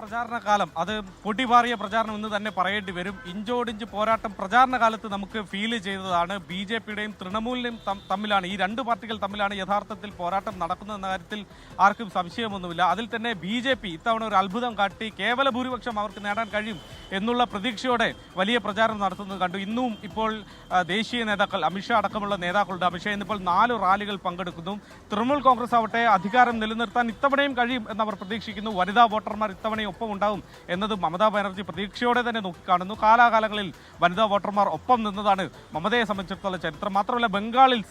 പ്രചാരണ കാലം അത് പൊടിപാറിയ പ്രചാരണം എന്ന് തന്നെ പറയേണ്ടി വരും. ഇഞ്ചോടിഞ്ച് പോരാട്ടം പ്രചാരണ കാലത്ത് നമുക്ക് ഫീൽ ചെയ്തതാണ്. ബി ജെ പിയുടെയും തൃണമൂലിന്റെയും തമ്മിലാണ്, ഈ രണ്ട് പാർട്ടികൾ തമ്മിലാണ് യഥാർത്ഥത്തിൽ പോരാട്ടം നടക്കുന്നതെന്ന കാര്യത്തിൽ ആർക്കും സംശയമൊന്നുമില്ല. അതിൽ തന്നെ ബി ജെ പി ഇത്തവണ ഒരു അത്ഭുതം കാട്ടി കേവല ഭൂരിപക്ഷം അവർക്ക് നേടാൻ കഴിയും എന്നുള്ള പ്രതീക്ഷയോടെ വലിയ പ്രചാരണം നടത്തുന്നത് കണ്ടു. ഇന്നും ഇപ്പോൾ ദേശീയ നേതാക്കൾ അമിത്ഷാ അടക്കമുള്ള നേതാക്കളുടെ അമിത്ഷാ ഇന്നിപ്പോൾ 4 റാലികൾ പങ്കെടുക്കുന്നു. തൃണമൂൽ കോൺഗ്രസ് ആവട്ടെ അധികാരം നിലനിർത്താൻ ഇത്തവണയും കഴിയും എന്നവർ പ്രതീക്ഷിക്കുന്നു. വനിതാ വോട്ടർമാർ ഇത്തവണയും ഒപ്പം ഉണ്ടാവും എന്നത് മമതാ ബാനർജി പ്രതീക്ഷയോടെ തന്നെ നോക്കിക്കാണുന്നു. കാലാകാലങ്ങളിൽ വനിതാ വോട്ടർമാർ ഒപ്പം നിന്നതാണ് മമതയെ സംബന്ധിച്ചിടത്തോളം ചരിത്രം. മാത്രമല്ല ബംഗാളിൽ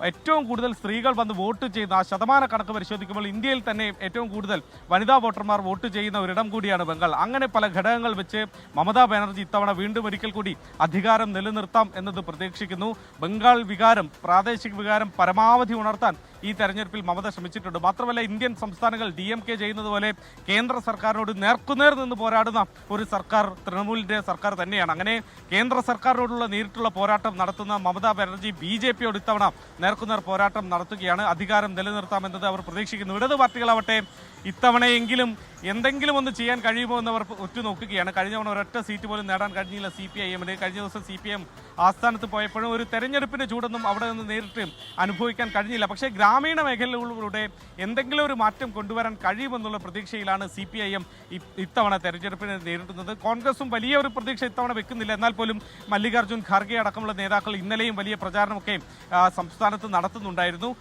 ഏറ്റവും കൂടുതൽ സ്ത്രീകൾ വന്ന് വോട്ട് ചെയ്യുന്ന ആ ശതമാന കണക്ക് പരിശോധിക്കുമ്പോൾ ഇന്ത്യയിൽ തന്നെ ഏറ്റവും കൂടുതൽ വനിതാ വോട്ടർമാർ വോട്ട് ചെയ്യുന്ന ഒരിടം കൂടിയാണ് ബംഗാൾ. അങ്ങനെ പല ഘടകങ്ങൾ വെച്ച് മമതാ ബാനർജി ഇത്തവണ വീണ്ടും ഒരിക്കൽ കൂടി അധികാരം നിലനിർത്താം എന്നത് പ്രതീക്ഷിക്കുന്നു. ബംഗാൾ വികാരം, പ്രാദേശിക വികാരം പരമാവധി ഉണർത്താൻ ഈ തെരഞ്ഞെടുപ്പിൽ മമത ശ്രമിച്ചിട്ടുണ്ട്. മാത്രമല്ല ഇന്ത്യൻ സംസ്ഥാനങ്ങൾ DMK ചെയ്യുന്നത് പോലെ കേന്ദ്ര സർക്കാരിനോട് നേർക്കുനേർ നിന്ന് പോരാടുന്ന ഒരു സർക്കാർ തൃണമൂലിന്റെ സർക്കാർ തന്നെയാണ്. അങ്ങനെ കേന്ദ്ര സർക്കാരിനോടുള്ള നേരിട്ടുള്ള പോരാട്ടം നടത്തുന്ന മമതാ ബാനർജി BJP യോട് ഇത്തവണ നേർക്കുനേർ പോരാട്ടം നടത്തുകയാണ്. അധികാരം നിലനിർത്താമെന്നത് അവർ പ്രതീക്ഷിക്കുന്നു. ഇടത് പാർട്ടികളാവട്ടെ ഇത്തവണയെങ്കിലും എന്തെങ്കിലും ഒന്ന് ചെയ്യാൻ കഴിയുമോ എന്നവർ ഉറ്റുനോക്കുകയാണ്. കഴിഞ്ഞ തവണ ഒരൊറ്റ സീറ്റ് പോലും നേടാൻ കഴിഞ്ഞില്ല CPIM-ന്. കഴിഞ്ഞ ദിവസം CPM ആസ്ഥാനത്ത് പോയപ്പോഴും ഒരു തെരഞ്ഞെടുപ്പിന്റെ ചൂടൊന്നും അവിടെ നിന്ന് നേരിട്ട് അനുഭവിക്കാൻ കഴിഞ്ഞില്ല. പക്ഷേ ഗ്രാമീണ മേഖലകളിലൂടെ എന്തെങ്കിലും ഒരു മാറ്റം കൊണ്ടുവരാൻ കഴിയുമെന്നുള്ള പ്രതീക്ഷയിലാണ് CPIM ഇത്തവണ തെരഞ്ഞെടുപ്പിനെ നേരിടുന്നത്. കോൺഗ്രസും വലിയ ഒരു പ്രതീക്ഷ ഇത്തവണ വെക്കുന്നില്ല. എന്നാൽ പോലും മല്ലികാർജ്ജുൻ ഖാർഗെ അടക്കമുള്ള നേതാക്കൾ ഇന്നലെയും വലിയ പ്രചാരണമൊക്കെ സംസ്ഥാനത്ത് നടത്തുന്നുണ്ടായിരുന്നു.